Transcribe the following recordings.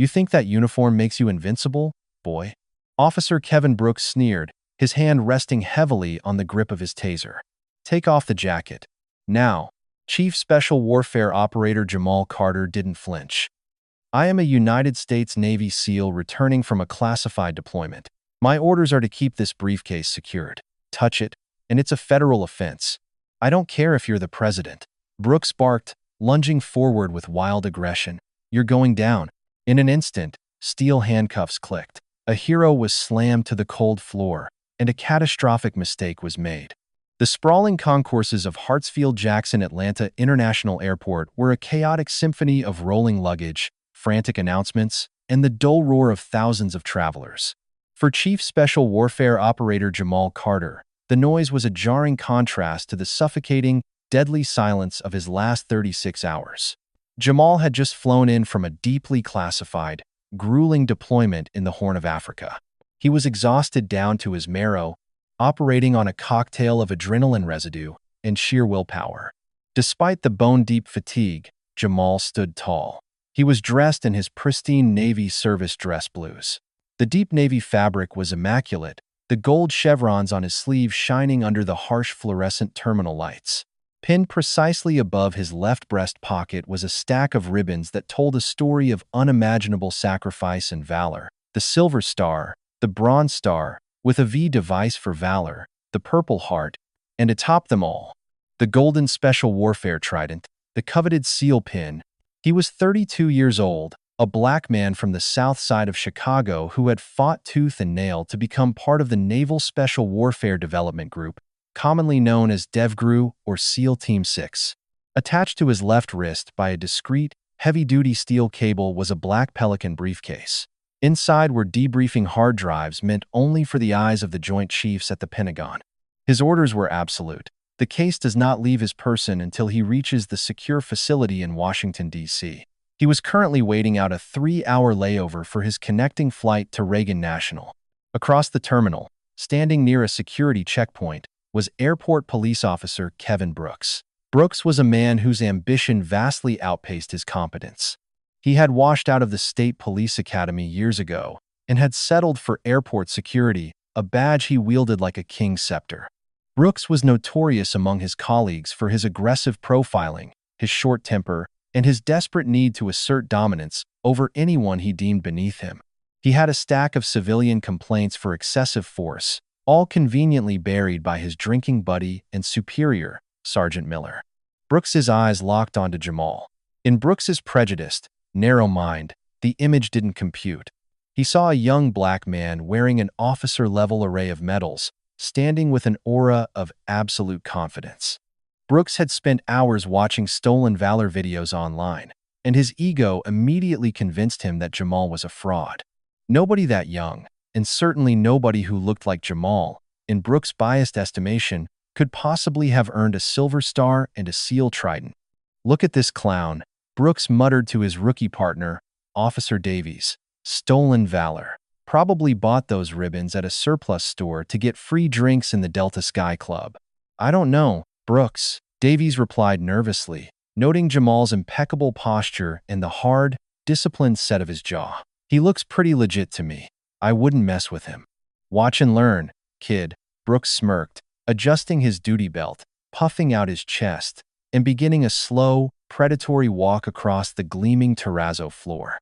You think that uniform makes you invincible, boy? Officer Kevin Brooks sneered, his hand resting heavily on the grip of his taser. Take off the jacket. Now. Chief Special Warfare Operator Jamal Carter didn't flinch. I am a United States Navy SEAL returning from a classified deployment. My orders are to keep this briefcase secured. Touch it, and it's a federal offense. I don't care if you're the president. Brooks barked, lunging forward with wild aggression. You're going down. In an instant, steel handcuffs clicked. A hero was slammed to the cold floor, and a catastrophic mistake was made. The sprawling concourses of Hartsfield-Jackson Atlanta International Airport were a chaotic symphony of rolling luggage, frantic announcements, and the dull roar of thousands of travelers. For Chief Special Warfare Operator Jamal Carter, the noise was a jarring contrast to the suffocating, deadly silence of his last 36 hours. Jamal had just flown in from a deeply classified, grueling deployment in the Horn of Africa. He was exhausted down to his marrow, operating on a cocktail of adrenaline residue and sheer willpower. Despite the bone-deep fatigue, Jamal stood tall. He was dressed in his pristine Navy service dress blues. The deep navy fabric was immaculate, the gold chevrons on his sleeves shining under the harsh fluorescent terminal lights. Pinned precisely above his left breast pocket was a stack of ribbons that told a story of unimaginable sacrifice and valor. The Silver Star, the Bronze Star, with a V device for valor, the Purple Heart, and atop them all, the Golden Special Warfare Trident, the coveted SEAL pin. He was 32 years old, a black man from the south side of Chicago who had fought tooth and nail to become part of the Naval Special Warfare Development Group, commonly known as DevGru or SEAL Team 6. Attached to his left wrist by a discreet, heavy-duty steel cable was a black Pelican briefcase. Inside were debriefing hard drives meant only for the eyes of the Joint Chiefs at the Pentagon. His orders were absolute. The case does not leave his person until he reaches the secure facility in Washington, D.C. He was currently waiting out a 3-hour layover for his connecting flight to Reagan National. Across the terminal, standing near a security checkpoint, was Airport Police Officer Kevin Brooks. Brooks was a man whose ambition vastly outpaced his competence. He had washed out of the State Police Academy years ago and had settled for airport security, a badge he wielded like a king's scepter. Brooks was notorious among his colleagues for his aggressive profiling, his short temper, and his desperate need to assert dominance over anyone he deemed beneath him. He had a stack of civilian complaints for excessive force, all conveniently buried by his drinking buddy and superior, Sergeant Miller. Brooks's eyes locked onto Jamal. In Brooks's prejudiced, narrow mind, the image didn't compute. He saw a young black man wearing an officer-level array of medals, standing with an aura of absolute confidence. Brooks had spent hours watching stolen valor videos online, and his ego immediately convinced him that Jamal was a fraud. Nobody that young, and certainly nobody who looked like Jamal, in Brooks' biased estimation, could possibly have earned a Silver Star and a SEAL Trident. Look at this clown, Brooks muttered to his rookie partner, Officer Davies. Stolen valor. Probably bought those ribbons at a surplus store to get free drinks in the Delta Sky Club. I don't know, Brooks, Davies replied nervously, noting Jamal's impeccable posture and the hard, disciplined set of his jaw. He looks pretty legit to me. I wouldn't mess with him. Watch and learn, kid, Brooks smirked, adjusting his duty belt, puffing out his chest, and beginning a slow, predatory walk across the gleaming terrazzo floor.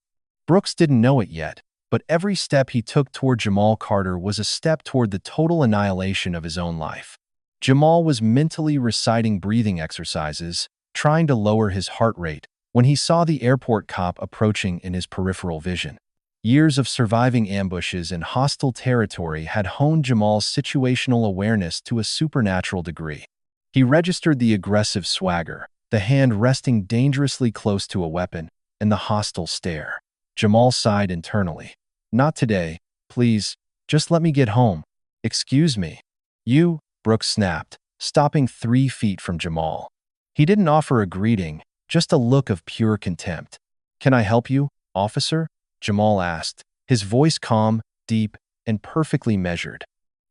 Brooks didn't know it yet, but every step he took toward Jamal Carter was a step toward the total annihilation of his own life. Jamal was mentally reciting breathing exercises, trying to lower his heart rate, when he saw the airport cop approaching in his peripheral vision. Years of surviving ambushes in hostile territory had honed Jamal's situational awareness to a supernatural degree. He registered the aggressive swagger, the hand resting dangerously close to a weapon, and the hostile stare. Jamal sighed internally. Not today, please, just let me get home. Excuse me. You, Brooks snapped, stopping 3 feet from Jamal. He didn't offer a greeting, just a look of pure contempt. Can I help you, officer? Jamal asked, his voice calm, deep, and perfectly measured.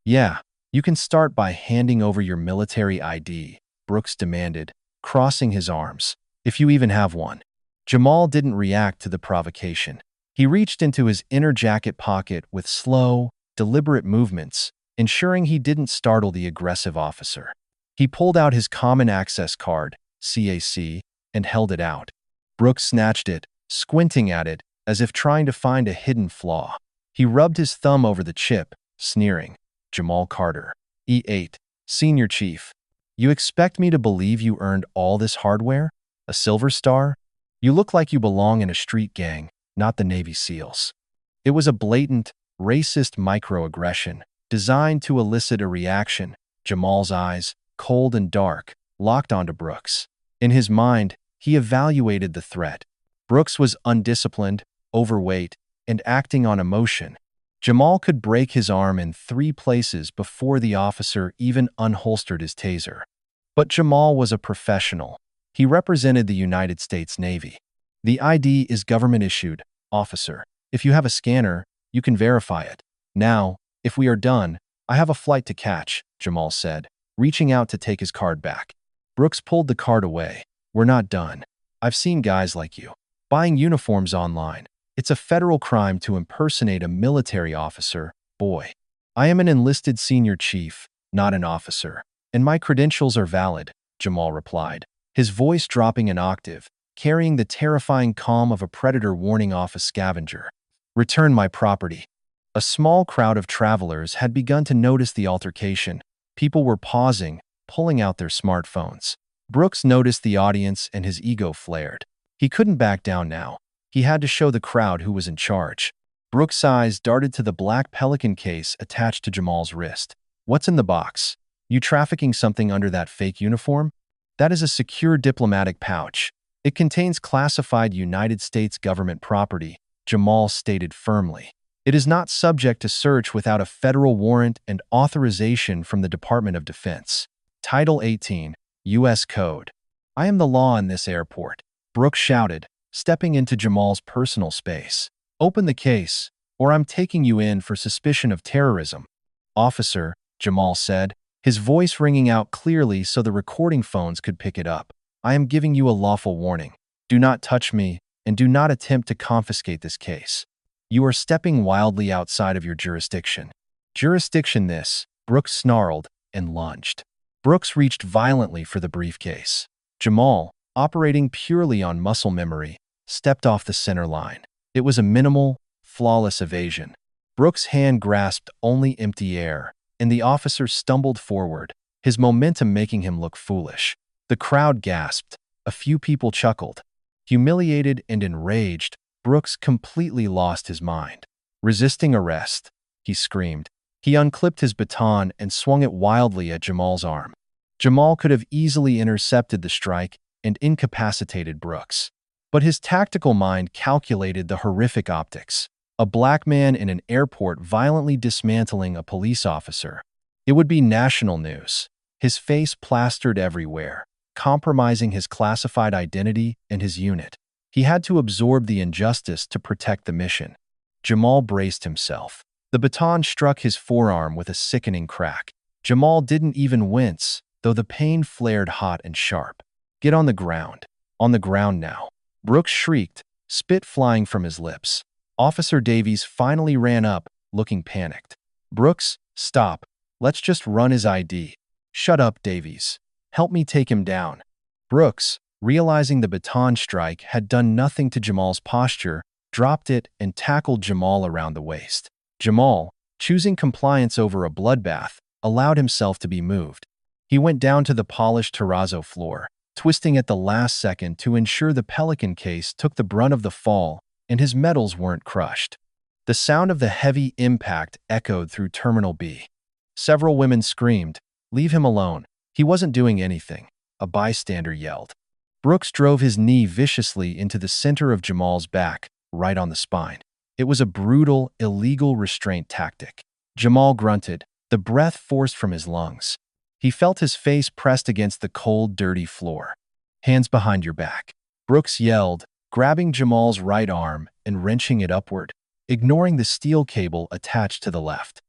Yeah, you can start by handing over your military ID, Brooks demanded, crossing his arms, if you even have one. Jamal didn't react to the provocation. He reached into his inner jacket pocket with slow, deliberate movements, ensuring he didn't startle the aggressive officer. He pulled out his Common Access Card, CAC, and held it out. Brooks snatched it, squinting at it as if trying to find a hidden flaw. He rubbed his thumb over the chip, sneering. Jamal Carter, E8, Senior Chief. You expect me to believe you earned all this hardware? A Silver Star? You look like you belong in a street gang, not the Navy SEALs. It was a blatant, racist microaggression designed to elicit a reaction. Jamal's eyes, cold and dark, locked onto Brooks. In his mind, he evaluated the threat. Brooks was undisciplined, overweight, and acting on emotion. Jamal could break his arm in 3 places before the officer even unholstered his taser. But Jamal was a professional. He represented the United States Navy. The ID is government-issued, officer. If you have a scanner, you can verify it. Now, if we are done, I have a flight to catch, Jamal said, reaching out to take his card back. Brooks pulled the card away. We're not done. I've seen guys like you buying uniforms online. It's a federal crime to impersonate a military officer, boy. I am an enlisted senior chief, not an officer, and my credentials are valid, Jamal replied, his voice dropping an octave, carrying the terrifying calm of a predator warning off a scavenger. Return my property. A small crowd of travelers had begun to notice the altercation. People were pausing, pulling out their smartphones. Brooks noticed the audience and his ego flared. He couldn't back down now. He had to show the crowd who was in charge. Brooks' eyes darted to the black Pelican case attached to Jamal's wrist. What's in the box? You trafficking something under that fake uniform? That is a secure diplomatic pouch. It contains classified United States government property, Jamal stated firmly. It is not subject to search without a federal warrant and authorization from the Department of Defense. Title 18, U.S. Code. I am the law in this airport, Brooks shouted, stepping into Jamal's personal space. Open the case, or I'm taking you in for suspicion of terrorism. Officer, Jamal said, his voice ringing out clearly so the recording phones could pick it up. I am giving you a lawful warning. Do not touch me, and do not attempt to confiscate this case. You are stepping wildly outside of your jurisdiction. Jurisdiction this, Brooks snarled and lunged. Brooks reached violently for the briefcase. Jamal, operating purely on muscle memory, stepped off the center line. It was a minimal, flawless evasion. Brooks' hand grasped only empty air, and the officer stumbled forward, his momentum making him look foolish. The crowd gasped. A few people chuckled. Humiliated and enraged, Brooks completely lost his mind. Resisting arrest, he screamed. He unclipped his baton and swung it wildly at Jamal's arm. Jamal could have easily intercepted the strike and incapacitated Brooks. But his tactical mind calculated the horrific optics. A black man in an airport violently dismantling a police officer. It would be national news. His face plastered everywhere, compromising his classified identity and his unit. He had to absorb the injustice to protect the mission. Jamal braced himself. The baton struck his forearm with a sickening crack. Jamal didn't even wince, though the pain flared hot and sharp. Get on the ground. On the ground now. Brooks shrieked, spit flying from his lips. Officer Davies finally ran up, looking panicked. Brooks, stop. Let's just run his ID. Shut up, Davies. Help me take him down. Brooks, realizing the baton strike had done nothing to Jamal's posture, dropped it and tackled Jamal around the waist. Jamal, choosing compliance over a bloodbath, allowed himself to be moved. He went down to the polished terrazzo floor, twisting at the last second to ensure the Pelican case took the brunt of the fall and his metals weren't crushed. The sound of the heavy impact echoed through Terminal B. Several women screamed, "Leave him alone. He wasn't doing anything," a bystander yelled. Brooks drove his knee viciously into the center of Jamal's back, right on the spine. It was a brutal, illegal restraint tactic. Jamal grunted, the breath forced from his lungs. He felt his face pressed against the cold, dirty floor. Hands behind your back. Brooks yelled, grabbing Jamal's right arm and wrenching it upward, ignoring the steel cable attached to the left.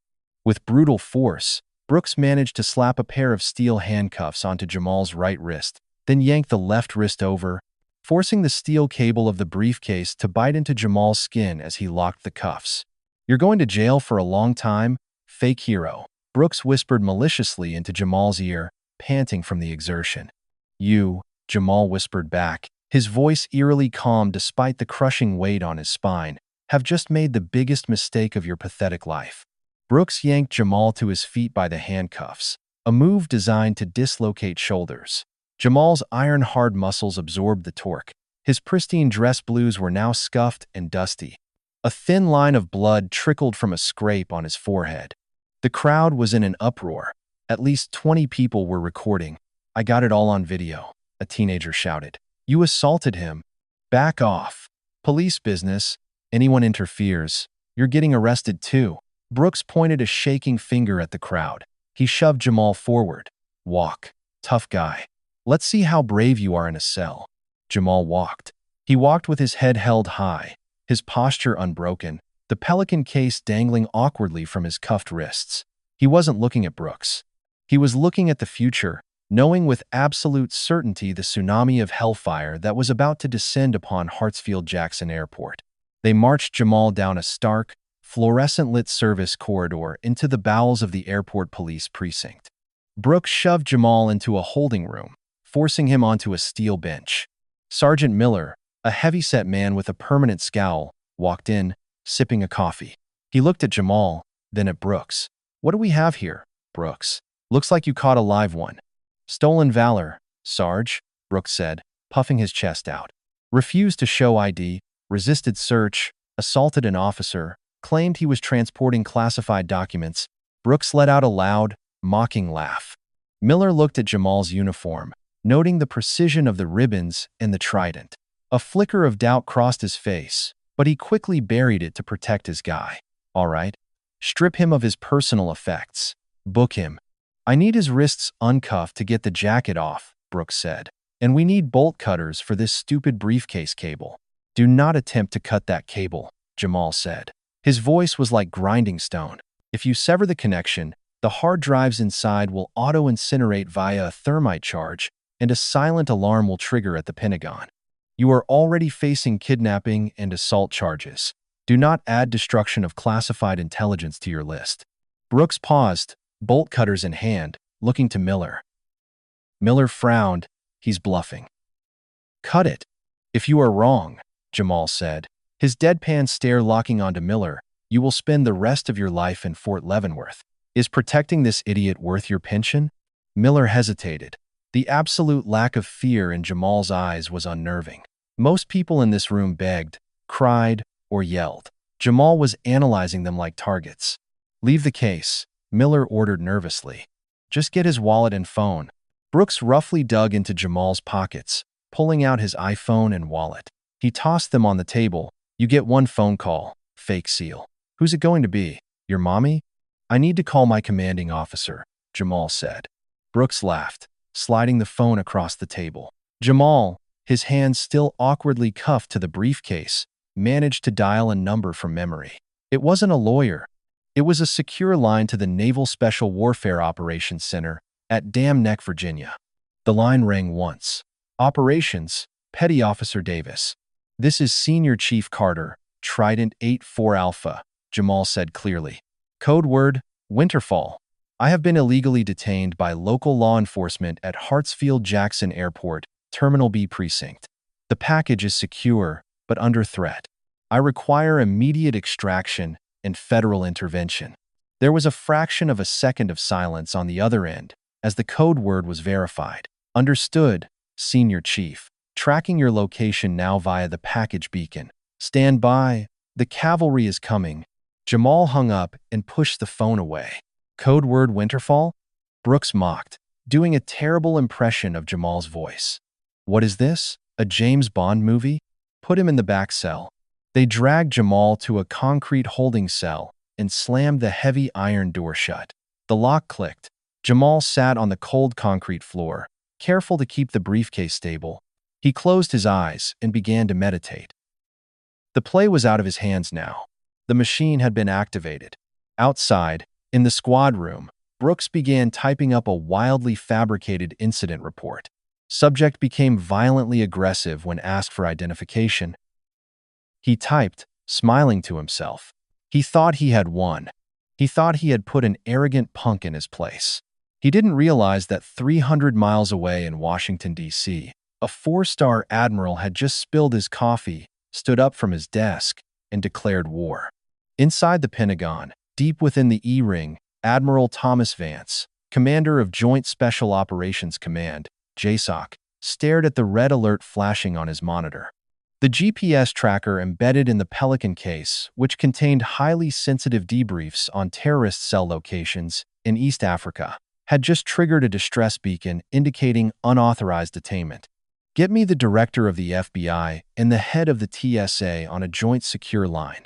With brutal force, Brooks managed to slap a pair of steel handcuffs onto Jamal's right wrist, then yanked the left wrist over. forcing the steel cable of the briefcase to bite into Jamal's skin as he locked the cuffs. "You're going to jail for a long time, fake hero," Brooks whispered maliciously into Jamal's ear, panting from the exertion. "You," Jamal whispered back, his voice eerily calm despite the crushing weight on his spine, "have just made the biggest mistake of your pathetic life." Brooks yanked Jamal to his feet by the handcuffs, a move designed to dislocate shoulders. Jamal's iron-hard muscles absorbed the torque. His pristine dress blues were now scuffed and dusty. A thin line of blood trickled from a scrape on his forehead. The crowd was in an uproar. At least 20 people were recording. "I got it all on video," a teenager shouted. "You assaulted him. Back off. Police business. Anyone interferes, you're getting arrested too." Brooks pointed a shaking finger at the crowd. He shoved Jamal forward. "Walk, tough guy. Let's see how brave you are in a cell." Jamal walked. He walked with his head held high, his posture unbroken, the pelican case dangling awkwardly from his cuffed wrists. He wasn't looking at Brooks. He was looking at the future, knowing with absolute certainty the tsunami of hellfire that was about to descend upon Hartsfield-Jackson Airport. They marched Jamal down a stark, fluorescent-lit service corridor into the bowels of the airport police precinct. Brooks shoved Jamal into a holding room, forcing him onto a steel bench. Sergeant Miller, a heavy-set man with a permanent scowl, walked in, sipping a coffee. He looked at Jamal, then at Brooks. "What do we have here, Brooks? Looks like you caught a live one." "Stolen valor, Sarge," Brooks said, puffing his chest out. "Refused to show ID, resisted search, assaulted an officer, claimed he was transporting classified documents." Brooks let out a loud, mocking laugh. Miller looked at Jamal's uniform, noting the precision of the ribbons and the trident. A flicker of doubt crossed his face, but he quickly buried it to protect his guy. "All right. Strip him of his personal effects. Book him." "I need his wrists uncuffed to get the jacket off," Brooks said. "And we need bolt cutters for this stupid briefcase cable." "Do not attempt to cut that cable," Jamal said. His voice was like grinding stone. "If you sever the connection, the hard drives inside will auto-incinerate via a thermite charge, and a silent alarm will trigger at the Pentagon. You are already facing kidnapping and assault charges. Do not add destruction of classified intelligence to your list." Brooks paused, bolt cutters in hand, looking to Miller. Miller frowned. "He's bluffing." "Cut it. If you are wrong," Jamal said, his deadpan stare locking onto Miller, "you will spend the rest of your life in Fort Leavenworth. Is protecting this idiot worth your pension?" Miller hesitated. The absolute lack of fear in Jamal's eyes was unnerving. Most people in this room begged, cried, or yelled. Jamal was analyzing them like targets. "Leave the case," Miller ordered nervously. "Just get his wallet and phone." Brooks roughly dug into Jamal's pockets, pulling out his iPhone and wallet. He tossed them on the table. "You get one phone call, fake seal." "Who's it going to be? Your mommy?" "I need to call my commanding officer," Jamal said. Brooks laughed, sliding the phone across the table. Jamal, his hands still awkwardly cuffed to the briefcase, managed to dial a number from memory. It wasn't a lawyer. It was a secure line to the Naval Special Warfare Operations Center at Dam Neck, Virginia. The line rang once. "Operations, Petty Officer Davis. This is Senior Chief Carter, Trident 84 Alpha," Jamal said clearly. "Code word, Winterfall. I have been illegally detained by local law enforcement at Hartsfield-Jackson Airport, Terminal B Precinct. The package is secure, but under threat. I require immediate extraction and federal intervention." There was a fraction of a second of silence on the other end as the code word was verified. "Understood, Senior Chief. Tracking your location now via the package beacon. Stand by. The cavalry is coming." Jamal hung up and pushed the phone away. "Code word Winterfall?" Brooks mocked, doing a terrible impression of Jamal's voice. "What is this? A James Bond movie? Put him in the back cell." They dragged Jamal to a concrete holding cell and slammed the heavy iron door shut. The lock clicked. Jamal sat on the cold concrete floor, careful to keep the briefcase stable. He closed his eyes and began to meditate. The play was out of his hands now. The machine had been activated. Outside, in the squad room, Brooks began typing up a wildly fabricated incident report. Subject became violently aggressive when asked for identification. He typed, smiling to himself. He thought he had won. He thought he had put an arrogant punk in his place. He didn't realize that 300 miles away in Washington, D.C., a four-star admiral had just spilled his coffee, stood up from his desk, and declared war. Inside the Pentagon, deep within the E-Ring, Admiral Thomas Vance, commander of Joint Special Operations Command, JSOC, stared at the red alert flashing on his monitor. The GPS tracker embedded in the Pelican case, which contained highly sensitive debriefs on terrorist cell locations in East Africa, had just triggered a distress beacon indicating unauthorized detainment. Get me the director of the FBI and the head of the TSA on a joint secure line.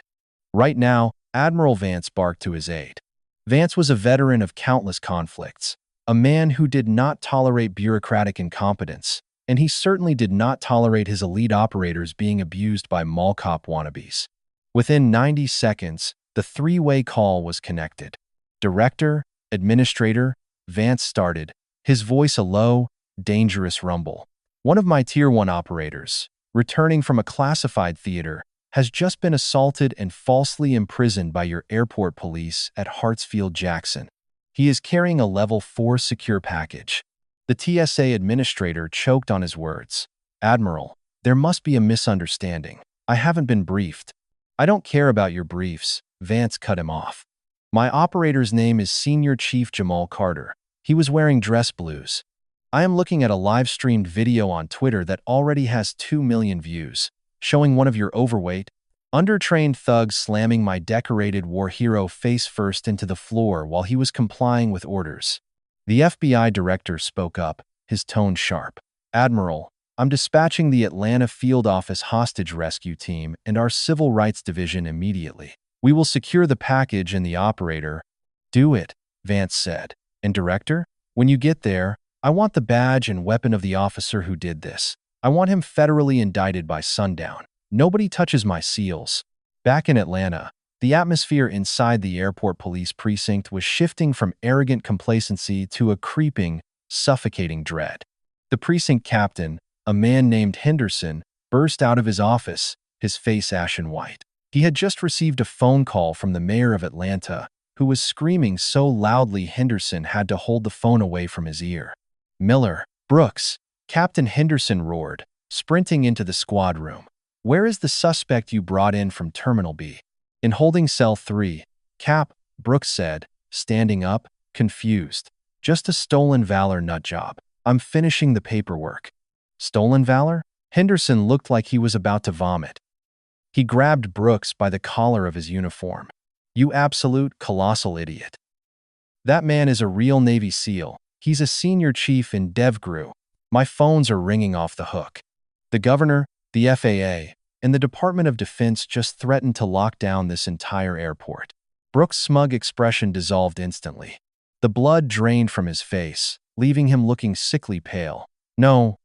Right now, Admiral Vance barked to his aide. Vance was a veteran of countless conflicts, a man who did not tolerate bureaucratic incompetence, and he certainly did not tolerate his elite operators being abused by mall cop wannabes. Within 90 seconds, the three-way call was connected. Director, administrator, Vance started, his voice a low, dangerous rumble. One of my Tier 1 operators, returning from a classified theater, has just been assaulted and falsely imprisoned by your airport police at Hartsfield-Jackson. He is carrying a Level 4 secure package. The TSA administrator choked on his words. Admiral, there must be a misunderstanding. I haven't been briefed. I don't care about your briefs, Vance cut him off. My operator's name is Senior Chief Jamal Carter. He was wearing dress blues. I am looking at a live-streamed video on Twitter that already has 2 million views, showing one of your overweight, undertrained thugs slamming my decorated war hero face first into the floor while he was complying with orders. The FBI director spoke up, his tone sharp. Admiral, I'm dispatching the Atlanta Field Office hostage rescue team and our Civil Rights Division immediately. We will secure the package and the operator. Do it, Vance said. And director, when you get there, I want the badge and weapon of the officer who did this. I want him federally indicted by sundown. Nobody touches my seals. Back in Atlanta, the atmosphere inside the airport police precinct was shifting from arrogant complacency to a creeping, suffocating dread. The precinct captain, a man named Henderson, burst out of his office, his face ashen white. He had just received a phone call from the mayor of Atlanta, who was screaming so loudly Henderson had to hold the phone away from his ear. Miller, Brooks, Captain Henderson roared, sprinting into the squad room. Where is the suspect you brought in from Terminal B? In holding cell 3, Cap, Brooks said, standing up, confused. Just a stolen valor nutjob. I'm finishing the paperwork. Stolen valor? Henderson looked like he was about to vomit. He grabbed Brooks by the collar of his uniform. You absolute colossal idiot. That man is a real Navy SEAL. He's a senior chief in DevGru. My phones are ringing off the hook. The governor, the FAA, and the Department of Defense just threatened to lock down this entire airport. Brooks' smug expression dissolved instantly. The blood drained from his face, leaving him looking sickly pale. No,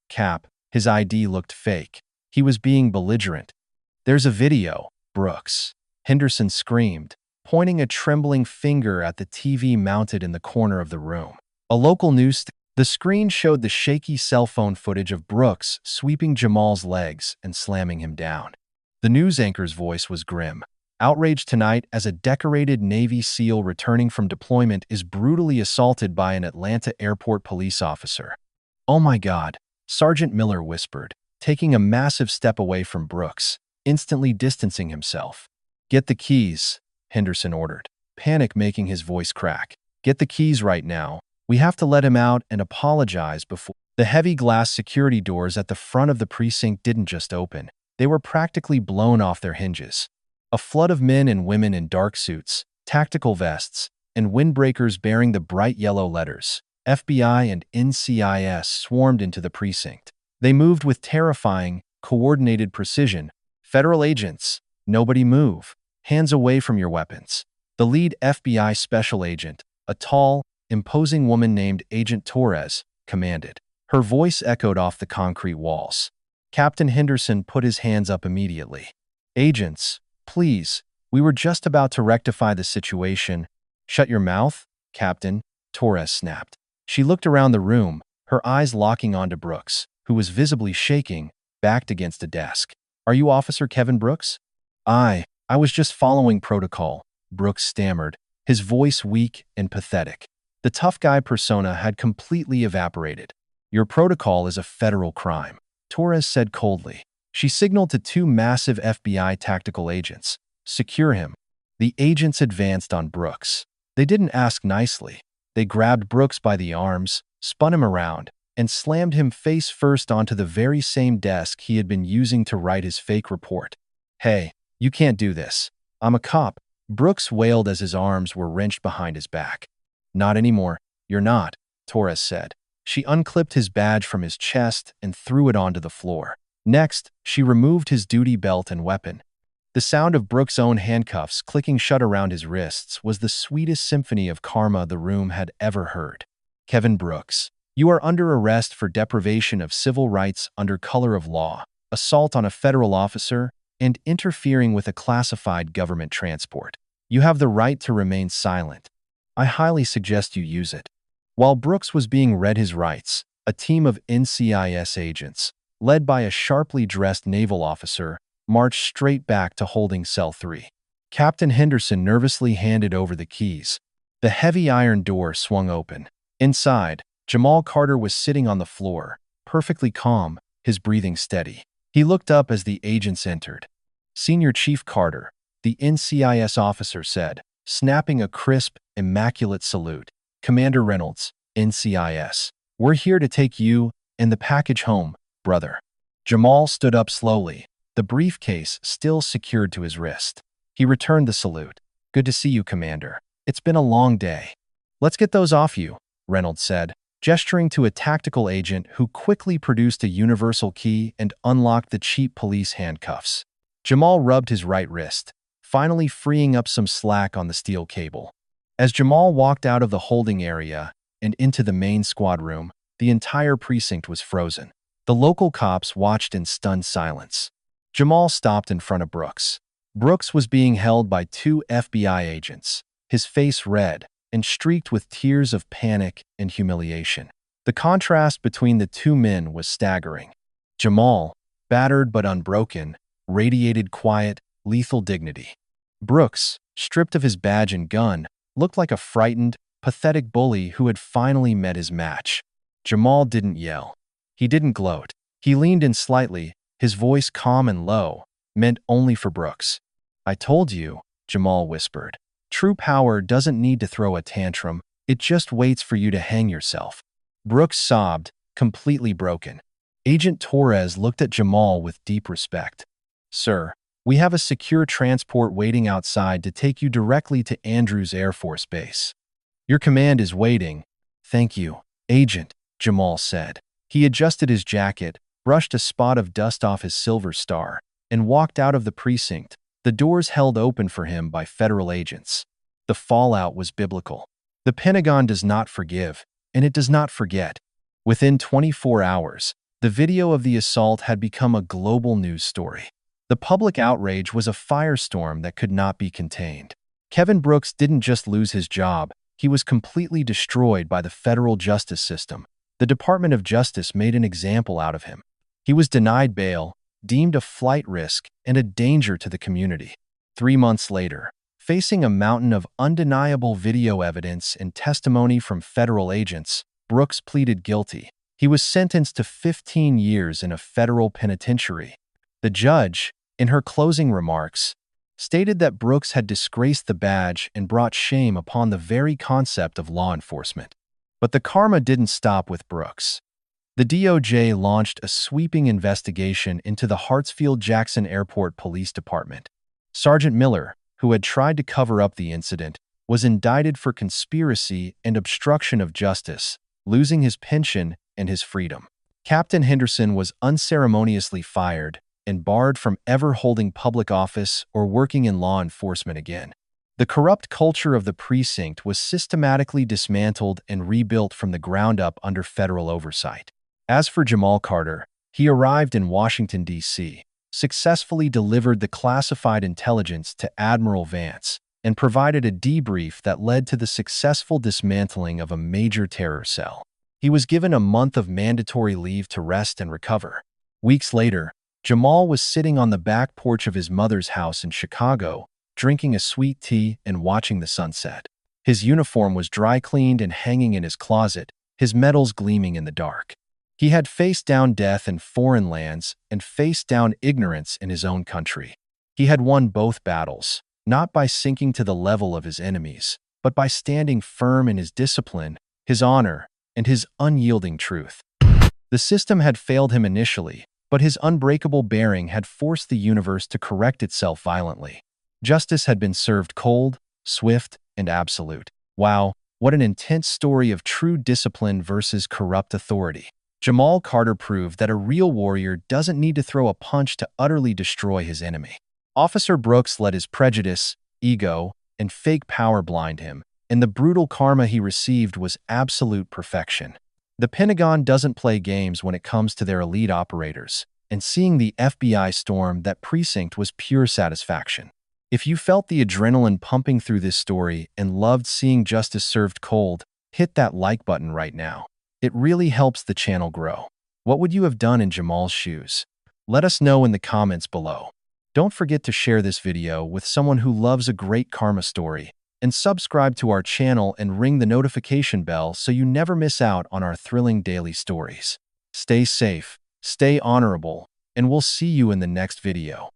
Cap. His ID looked fake. He was being belligerent. There's a video, Brooks. Henderson screamed, pointing a trembling finger at the TV mounted in the corner of the room. A local news The screen showed the shaky cell phone footage of Brooks sweeping Jamal's legs and slamming him down. The news anchor's voice was grim. Outrage tonight as a decorated Navy SEAL returning from deployment is brutally assaulted by an Atlanta airport police officer. Oh my God, Sergeant Miller whispered, taking a massive step away from Brooks, instantly distancing himself. Get the keys, Henderson ordered, panic making his voice crack. Get the keys right now. We have to let him out and apologize before. The heavy glass security doors at the front of the precinct didn't just open. They were practically blown off their hinges. A flood of men and women in dark suits, tactical vests, and windbreakers bearing the bright yellow letters, FBI and NCIS, swarmed into the precinct. They moved with terrifying, coordinated precision. Federal agents, nobody move. Hands away from your weapons. The lead FBI special agent, a tall, imposing woman named Agent Torres, commanded. Her voice echoed off the concrete walls. Captain Henderson put his hands up immediately. Agents, please, we were just about to rectify the situation. Shut your mouth, Captain, Torres snapped. She looked around the room, her eyes locking onto Brooks, who was visibly shaking, backed against a desk. "Are you Officer Kevin Brooks?" I was just following protocol," Brooks stammered, his voice weak and pathetic. The tough guy persona had completely evaporated. "Your protocol is a federal crime," Torres said coldly. She signaled to two massive FBI tactical agents. "Secure him." The agents advanced on Brooks. They didn't ask nicely. They grabbed Brooks by the arms, spun him around, and slammed him face first onto the very same desk he had been using to write his fake report. "Hey, you can't do this. I'm a cop," Brooks wailed as his arms were wrenched behind his back. "Not anymore. You're not," Torres said. She unclipped his badge from his chest and threw it onto the floor. Next, she removed his duty belt and weapon. The sound of Brooks' own handcuffs clicking shut around his wrists was the sweetest symphony of karma the room had ever heard. "Kevin Brooks, you are under arrest for deprivation of civil rights under color of law, assault on a federal officer, and interfering with a classified government transport. You have the right to remain silent. I highly suggest you use it." While Brooks was being read his rights, a team of NCIS agents, led by a sharply dressed naval officer, marched straight back to holding cell 3. Captain Henderson nervously handed over the keys. The heavy iron door swung open. Inside, Jamal Carter was sitting on the floor, perfectly calm, his breathing steady. He looked up as the agents entered. "Senior Chief Carter," the NCIS officer said, snapping a crisp, immaculate salute. "Commander Reynolds, NCIS. We're here to take you and the package home, brother." Jamal stood up slowly, the briefcase still secured to his wrist. He returned the salute. "Good to see you, Commander. It's been a long day." "Let's get those off you," Reynolds said, gesturing to a tactical agent who quickly produced a universal key and unlocked the cheap police handcuffs. Jamal rubbed his right wrist, finally freeing up some slack on the steel cable. As Jamal walked out of the holding area and into the main squad room, the entire precinct was frozen. The local cops watched in stunned silence. Jamal stopped in front of Brooks. Brooks was being held by two FBI agents, his face red and streaked with tears of panic and humiliation. The contrast between the two men was staggering. Jamal, battered but unbroken, radiated quiet, lethal dignity. Brooks, stripped of his badge and gun, looked like a frightened, pathetic bully who had finally met his match. Jamal didn't yell. He didn't gloat. He leaned in slightly, his voice calm and low, meant only for Brooks. "I told you," Jamal whispered. "True power doesn't need to throw a tantrum, it just waits for you to hang yourself." Brooks sobbed, completely broken. Agent Torres looked at Jamal with deep respect. "Sir, we have a secure transport waiting outside to take you directly to Andrews Air Force Base. Your command is waiting." "Thank you, Agent," Jamal said. He adjusted his jacket, brushed a spot of dust off his silver star, and walked out of the precinct, the doors held open for him by federal agents. The fallout was biblical. The Pentagon does not forgive, and it does not forget. Within 24 hours, the video of the assault had become a global news story. The public outrage was a firestorm that could not be contained. Kevin Brooks didn't just lose his job, he was completely destroyed by the federal justice system. The Department of Justice made an example out of him. He was denied bail, deemed a flight risk, and a danger to the community. 3 months later, facing a mountain of undeniable video evidence and testimony from federal agents, Brooks pleaded guilty. He was sentenced to 15 years in a federal penitentiary. The judge, in her closing remarks, stated that Brooks had disgraced the badge and brought shame upon the very concept of law enforcement. But the karma didn't stop with Brooks. The DOJ launched a sweeping investigation into the Hartsfield-Jackson Airport Police Department. Sergeant Miller, who had tried to cover up the incident, was indicted for conspiracy and obstruction of justice, losing his pension and his freedom. Captain Henderson was unceremoniously fired and barred from ever holding public office or working in law enforcement again. The corrupt culture of the precinct was systematically dismantled and rebuilt from the ground up under federal oversight. As for Jamal Carter, he arrived in Washington, D.C., successfully delivered the classified intelligence to Admiral Vance, and provided a debrief that led to the successful dismantling of a major terror cell. He was given a month of mandatory leave to rest and recover. Weeks later, Jamal was sitting on the back porch of his mother's house in Chicago, drinking a sweet tea and watching the sunset. His uniform was dry cleaned and hanging in his closet, his medals gleaming in the dark. He had faced down death in foreign lands and faced down ignorance in his own country. He had won both battles, not by sinking to the level of his enemies, but by standing firm in his discipline, his honor, and his unyielding truth. The system had failed him initially, but his unbreakable bearing had forced the universe to correct itself violently. Justice had been served cold, swift, and absolute. Wow, what an intense story of true discipline versus corrupt authority. Jamal Carter proved that a real warrior doesn't need to throw a punch to utterly destroy his enemy. Officer Brooks let his prejudice, ego, and fake power blind him, and the brutal karma he received was absolute perfection. The Pentagon doesn't play games when it comes to their elite operators, and seeing the FBI storm that precinct was pure satisfaction. If you felt the adrenaline pumping through this story and loved seeing justice served cold, hit that like button right now. It really helps the channel grow. What would you have done in Jamal's shoes? Let us know in the comments below. Don't forget to share this video with someone who loves a great karma story, and subscribe to our channel and ring the notification bell so you never miss out on our thrilling daily stories. Stay safe, stay honorable, and we'll see you in the next video.